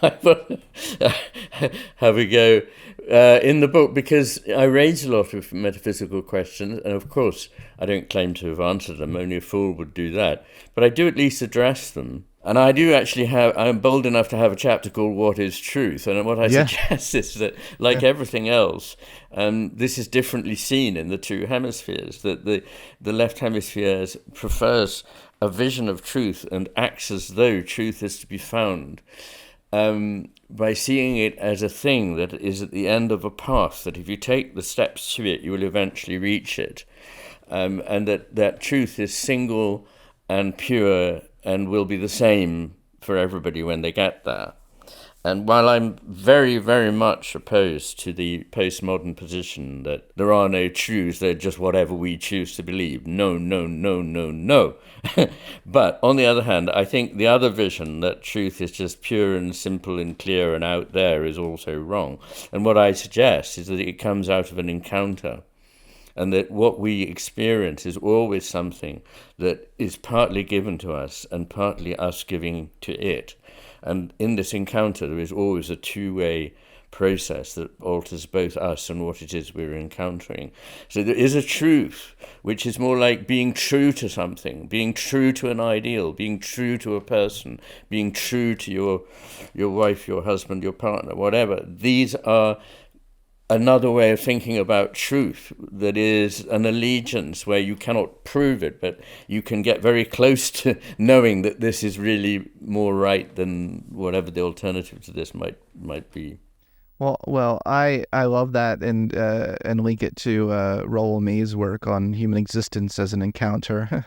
have a go in the book, because I raise a lot of metaphysical questions, and of course I don't claim to have answered them, only a fool would do that, but I do at least address them. And I do actually I'm bold enough to have a chapter called What is Truth? And what I suggest is that, like everything else, this is differently seen in the two hemispheres, that the left hemisphere prefers a vision of truth and acts as though truth is to be found by seeing it as a thing that is at the end of a path, that if you take the steps to it, you will eventually reach it, and that truth is single and pure and will be the same for everybody when they get there. And while I'm very, very much opposed to the postmodern position that there are no truths, they're just whatever we choose to believe. No, no, no, no, no. But on the other hand, I think the other vision that truth is just pure and simple and clear and out there is also wrong. And what I suggest is that it comes out of an encounter, and that what we experience is always something that is partly given to us and partly us giving to it. And in this encounter, there is always a two-way process that alters both us and what it is we're encountering. So there is a truth, which is more like being true to something, being true to an ideal, being true to a person, being true to your wife, your husband, your partner, whatever. These are another way of thinking about truth, that is an allegiance where you cannot prove it, but you can get very close to knowing that this is really more right than whatever the alternative to this might be. Well, I love that, and link it to Roald May's work on human existence as an encounter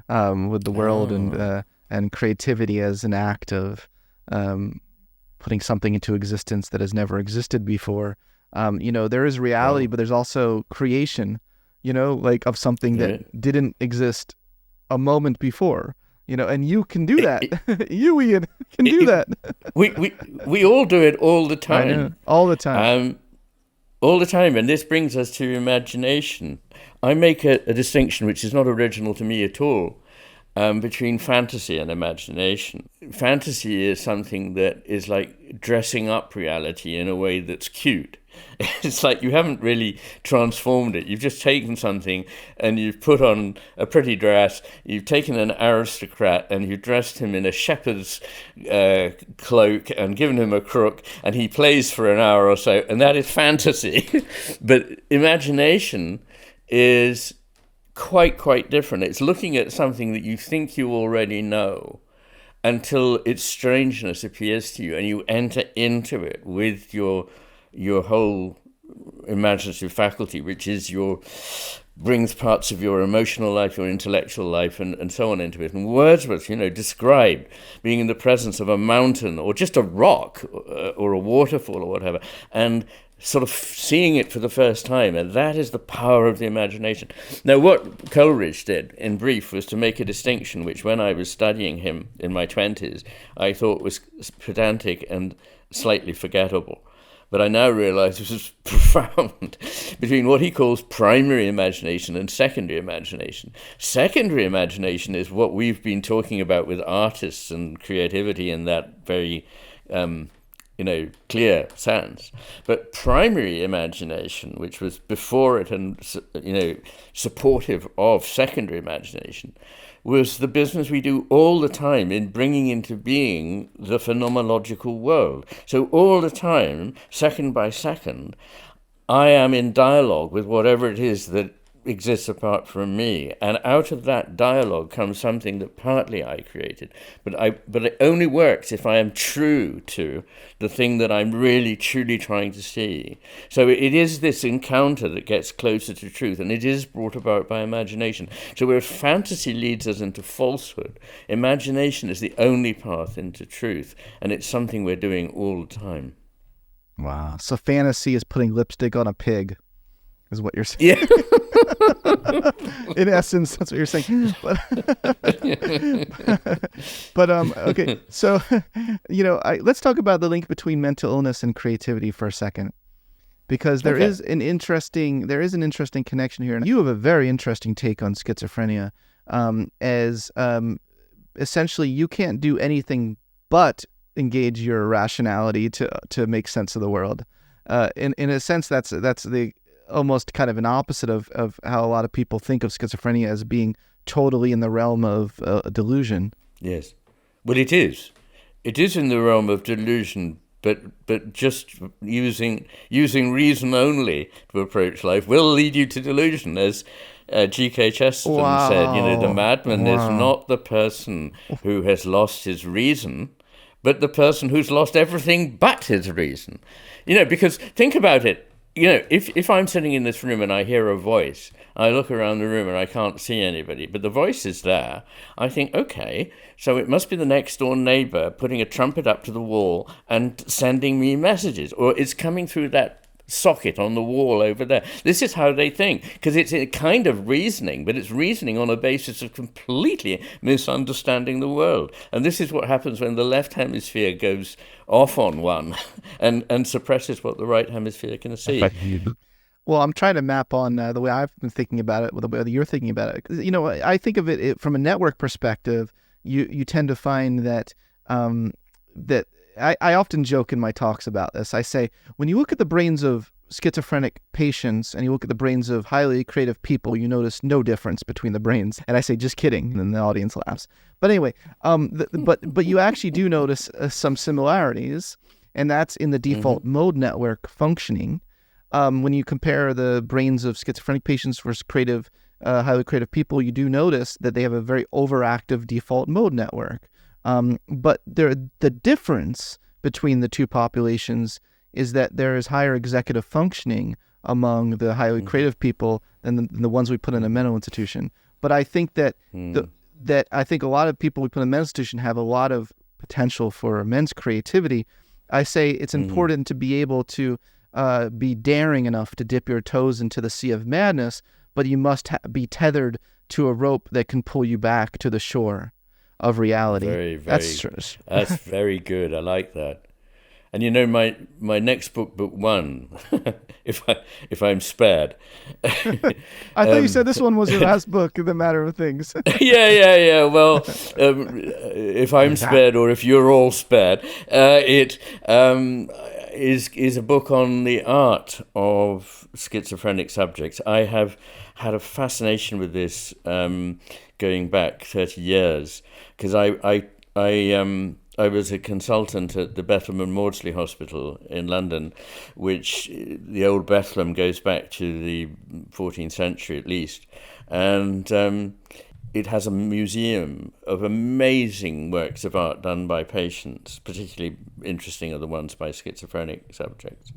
with the world, and creativity as an act of putting something into existence that has never existed before. There is reality, but there's also creation, like of something that didn't exist a moment before, and you can do that. You, Ian, can do that. We all do it all the time. I know, all the time. All the time. And this brings us to imagination. I make a distinction which is not original to me at all, between fantasy and imagination. Fantasy is something that is like dressing up reality in a way that's cute. It's like you haven't really transformed it. You've just taken something and you've put on a pretty dress. You've taken an aristocrat and you've dressed him in a shepherd's cloak and given him a crook, and he plays for an hour or so, and that is fantasy. But imagination is quite different. It's looking at something that you think you already know until its strangeness appears to you, and you enter into it with your whole imaginative faculty, which is brings parts of your emotional life, your intellectual life, and so on into it. And Wordsworth, described being in the presence of a mountain or just a rock or a waterfall or whatever, and sort of seeing it for the first time, and that is the power of the imagination. Now, what Coleridge did, in brief, was to make a distinction which, when I was studying him in my 20s, I thought was pedantic and slightly forgettable. But I now realize this is profound, between what he calls primary imagination and secondary imagination. Secondary imagination is what we've been talking about with artists and creativity in that very clear sense. But primary imagination, which was before it and, supportive of secondary imagination, was the business we do all the time in bringing into being the phenomenological world. So all the time, second by second, I am in dialogue with whatever it is that exists apart from me, and out of that dialogue comes something that partly I created, but it only works if I am true to the thing that I'm really truly trying to see. So it is this encounter that gets closer to truth, and it is brought about by imagination. So where fantasy leads us into falsehood, imagination is the only path into truth, and it's something we're doing all the time. Wow. So fantasy is putting lipstick on a pig, is what you're saying. Yeah. In essence, that's what you're saying. But okay. So, let's talk about the link between mental illness and creativity for a second, because there is an interesting connection here. And you have a very interesting take on schizophrenia, as essentially you can't do anything but engage your rationality to make sense of the world. In a sense, that's the almost kind of an opposite of how a lot of people think of schizophrenia as being totally in the realm of delusion. Yes. Well, it is. It is in the realm of delusion, but just using reason only to approach life will lead you to delusion, as G.K. Chesterton said. The madman is not the person who has lost his reason, but the person who's lost everything but his reason. Because think about it. if I'm sitting in this room and I hear a voice, I look around the room and I can't see anybody, but the voice is there, I think, okay, so it must be the next door neighbor putting a trumpet up to the wall and sending me messages, or it's coming through that socket on the wall over there. This is how they think, because it's a kind of reasoning, but it's reasoning on a basis of completely misunderstanding the world. And this is what happens when the left hemisphere goes off on one and suppresses what the right hemisphere can see. Well, I'm trying to map on the way I've been thinking about it with the way you're thinking about it. I think of it from a network perspective. You tend to find that I often joke in my talks about this. I say, when you look at the brains of schizophrenic patients and you look at the brains of highly creative people, you notice no difference between the brains. And I say, just kidding. And then the audience laughs. But anyway, but you actually do notice some similarities, and that's in the default mode network functioning. When you compare the brains of schizophrenic patients versus highly creative people, you do notice that they have a very overactive default mode network. But the difference between the two populations is that there is higher executive functioning among the highly creative people than the ones we put in a mental institution. But I think that I think a lot of people we put in a mental institution have a lot of potential for immense creativity. I say it's important to be able to be daring enough to dip your toes into the sea of madness, but you must be tethered to a rope that can pull you back to the shore of reality. That's very good. I like that. And my next book 1, if I'm spared. I thought you said this one was your last book, The Matter of Things. Yeah. Well, if I'm spared, or if you're all spared, it is a book on the art of schizophrenic subjects. I have had a fascination with this going back 30 years, because I was a consultant at the Bethlehem and Maudsley Hospital in London, which the old Bethlehem goes back to the 14th century at least. And it has a museum of amazing works of art done by patients. Particularly interesting are the ones by schizophrenic subjects.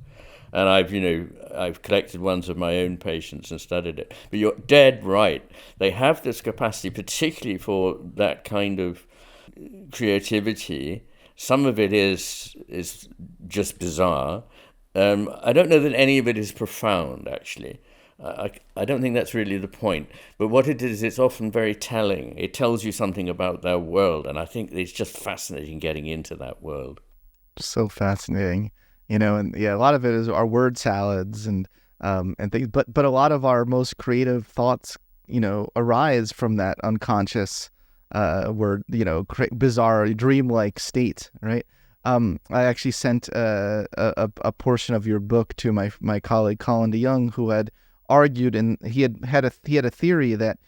And I've collected ones of my own patients and studied it. But you're dead right. They have this capacity, particularly for that kind of creativity. Some of it is just bizarre. I don't know that any of it is profound, actually. I don't think that's really the point. But what it is, it's often very telling. It tells you something about their world, and I think it's just fascinating getting into that world. So fascinating, and yeah, a lot of it is our word salads and things. But a lot of our most creative thoughts, arise from that unconscious word, bizarre, dreamlike state, right? I actually sent a portion of your book to my colleague Colin DeYoung, who had argued, and he had a theory that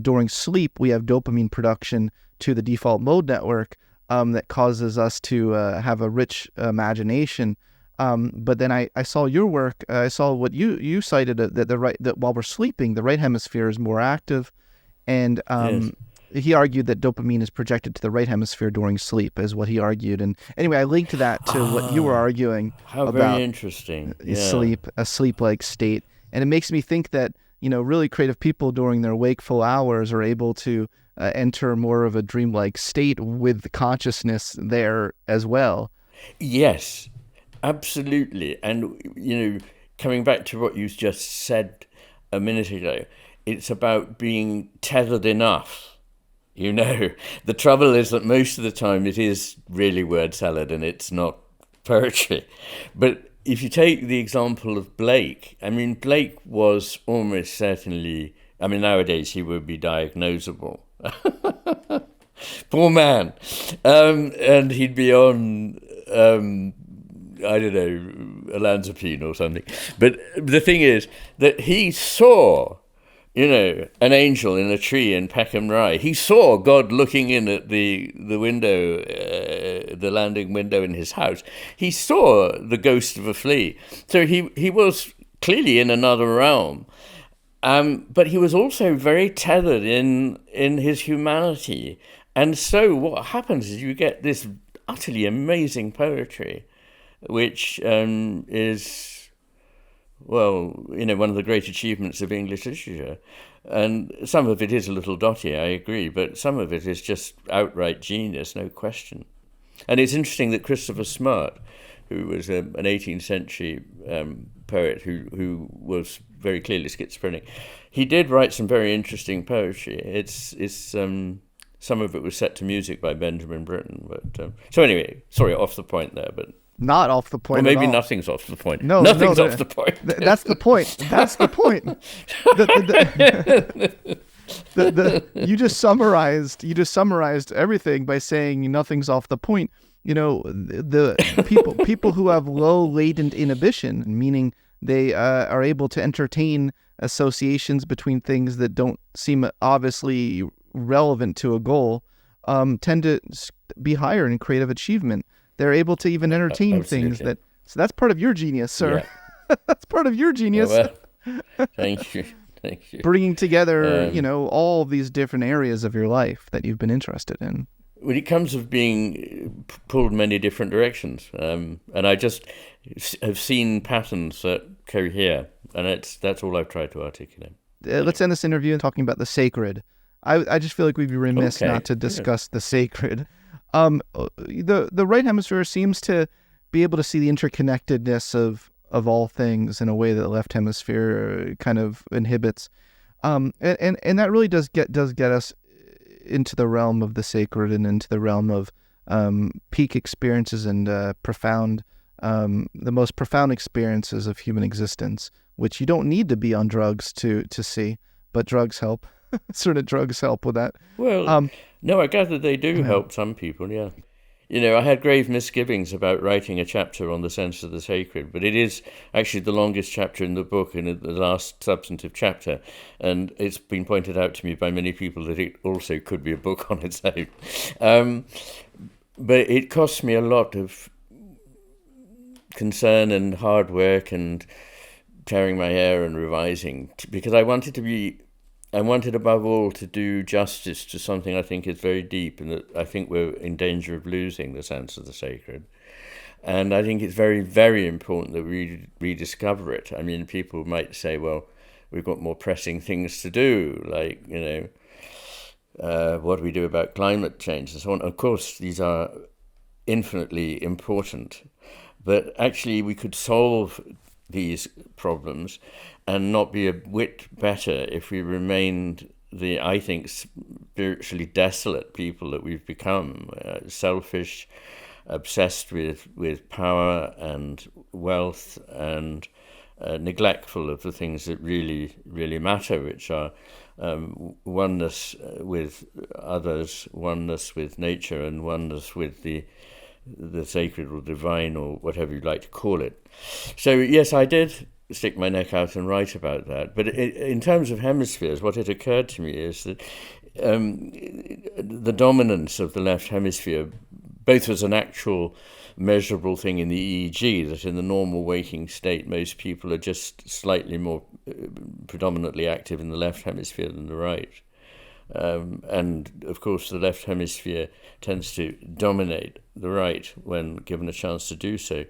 during sleep we have dopamine production to the default mode network that causes us to have a rich imagination. But then I saw your work. I saw what you cited, that while we're sleeping, the right hemisphere is more active, and Yes. He argued that dopamine is projected to the right hemisphere during sleep, is what he argued. And anyway, I linked that to what you were arguing about very interesting. sleep, a sleep-like state. And it makes me think that, really creative people during their wakeful hours are able to enter more of a dreamlike state with consciousness there as well. Yes, absolutely. And, coming back to what you just said a minute ago, it's about being tethered enough. The trouble is that most of the time it is really word salad and it's not poetry. But if you take the example of Blake, Blake was almost certainly, nowadays he would be diagnosable. Poor man. And he'd be on, I don't know, olanzapine or something. But the thing is that he saw an angel in a tree in Peckham Rye. He saw God looking in at the window, the landing window in his house. He saw the ghost of a flea. So he was clearly in another realm. But he was also very tethered in his humanity. And so what happens is you get this utterly amazing poetry, which is... well, one of the great achievements of English literature. And some of it is a little dotty, I agree, but some of it is just outright genius, no question. And it's interesting that Christopher Smart, who was an 18th century poet who was very clearly schizophrenic, he did write some very interesting poetry. It's some of it was set to music by Benjamin Britten. But so anyway, sorry, off the point there, but not off the point. Or maybe at all. Nothing's off the point. No, nothing's off the point. That's the point. That's the point. You just summarized everything by saying nothing's off the point. The people who have low latent inhibition, meaning they are able to entertain associations between things that don't seem obviously relevant to a goal, tend to be higher in creative achievement. They're able to even entertain things so that's part of your genius, sir. Yeah. That's part of your genius. Oh, well, thank you. Bringing together, all of these different areas of your life that you've been interested in. When it comes of being pulled many different directions, and I just have seen patterns that cohere, and that's all I've tried to articulate. Let's end this interview talking about the sacred. I just feel like we'd be remiss not to discuss the sacred. The right hemisphere seems to be able to see the interconnectedness of all things in a way that the left hemisphere kind of inhibits, and that really does get us into the realm of the sacred and into the realm of peak experiences and profound, the most profound experiences of human existence, which you don't need to be on drugs to see, but drugs help. Certain drugs help with that. Well, no, I gather they do help some people, yeah. I had grave misgivings about writing a chapter on the sense of the sacred, but it is actually the longest chapter in the book and the last substantive chapter, and it's been pointed out to me by many people that it also could be a book on its own. But it cost me a lot of concern and hard work and tearing my hair and revising, because I wanted above all to do justice to something I think is very deep and that I think we're in danger of losing, the sense of the sacred. And I think it's very, very important that we rediscover it. I mean, people might say, well, we've got more pressing things to do, like, what do we do about climate change and so on. Of course, these are infinitely important, but actually we could solve these problems and not be a whit better if we remained the, I think, spiritually desolate people that we've become, selfish, obsessed with power and wealth, and neglectful of the things that really, really matter, which are oneness with others, oneness with nature, and oneness with the sacred or divine, or whatever you'd like to call it. So yes, I did stick my neck out and write about that. But in terms of hemispheres, what had occurred to me is that the dominance of the left hemisphere, both as an actual measurable thing in the EEG, that in the normal waking state most people are just slightly more predominantly active in the left hemisphere than the right. And of course the left hemisphere tends to dominate the right when given a chance to do so.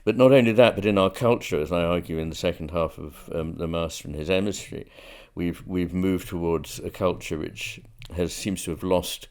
But not only that, but in our culture, as I argue in the second half of The Master and His Emissary, we've moved towards a culture which seems to have lost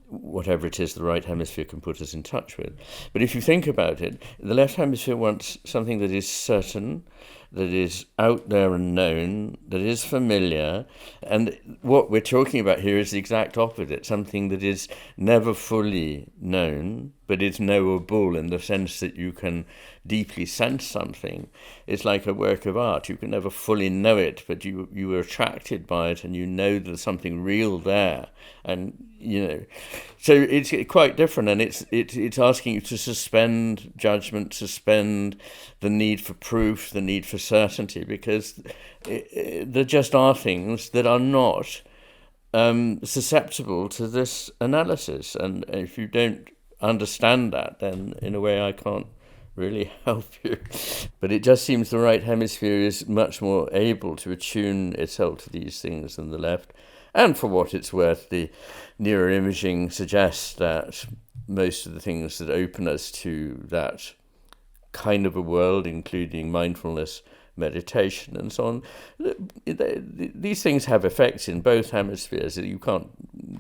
whatever it is the right hemisphere can put us in touch with. But if you think about it, the left hemisphere wants something that is certain, that is out there and known, that is familiar, and what we're talking about here is the exact opposite, something that is never fully known, but is knowable in the sense that you can deeply sense something. It's like a work of art. You can never fully know it, but you are attracted by it, and you know there's something real there. And, so it's quite different, and it's asking you to suspend judgment, suspend the need for proof, the need for certainty, because there just are things that are not susceptible to this analysis. And if you don't understand that, then in a way I can't really help you. But it just seems the right hemisphere is much more able to attune itself to these things than the left. And for what it's worth, the neuroimaging suggests that most of the things that open us to that kind of a world, including mindfulness, meditation, and so on. These things have effects in both hemispheres. You can't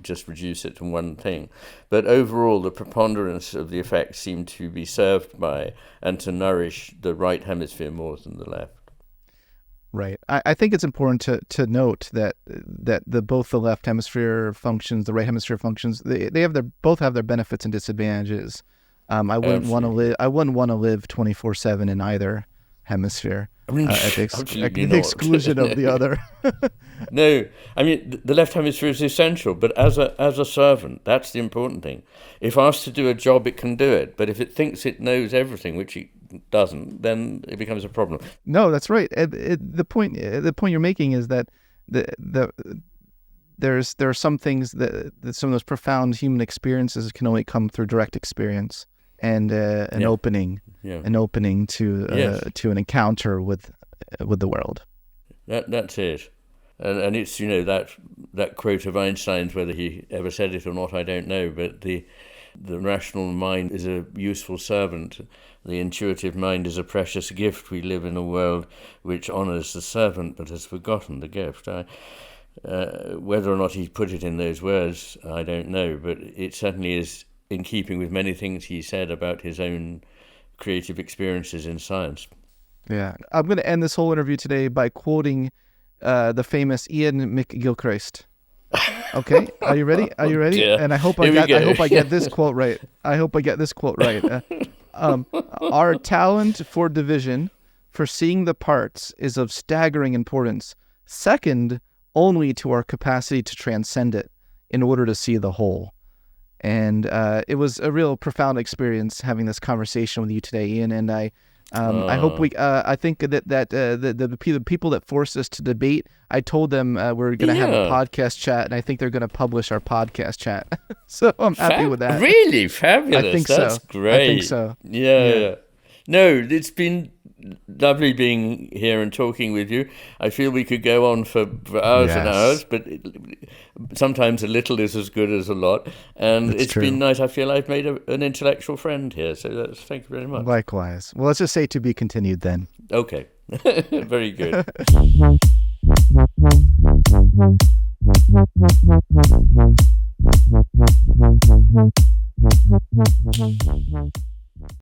just reduce it to one thing. But overall, the preponderance of the effects seem to be served by and to nourish the right hemisphere more than the left. Right. I think it's important to note that both the left hemisphere functions, the right hemisphere functions, they both have their benefits and disadvantages. I wouldn't want to live 24/7 in either hemisphere. At the exclusion of the other. No, I mean, the left hemisphere is essential, but as a servant, that's the important thing. If asked to do a job, it can do it, but if it thinks it knows everything, which it doesn't, then it becomes a problem. No, that's right. The point you're making is that there are some things that some of those profound human experiences can only come through direct experience and an opening to an encounter with the world. That's it. And it's, that quote of Einstein's, whether he ever said it or not, I don't know, but the rational mind is a useful servant. The intuitive mind is a precious gift. We live in a world which honors the servant but has forgotten the gift. Whether or not he put it in those words, I don't know, but it certainly is in keeping with many things he said about his own creative experiences in science. Yeah. I'm going to end this whole interview today by quoting the famous Iain McGilchrist. Okay, are you ready? Yeah. And I hope I get this quote right. Our talent for division, for seeing the parts, is of staggering importance, second only to our capacity to transcend it in order to see the whole. And it was a real profound experience having this conversation with you today, Iain. And I hope I think that the people that forced us to debate, I told them we're going to have a podcast chat, and I think they're going to publish our podcast chat. So I'm happy with that. Really fabulous. I think That's great. I think so. Yeah. No, it's been lovely being here and talking with you. I feel we could go on for hours and hours, but sometimes a little is as good as a lot. And It's true. Been nice. I feel I've made an intellectual friend here. So thank you very much. Likewise. Well, let's just say to be continued then. Okay. Very good.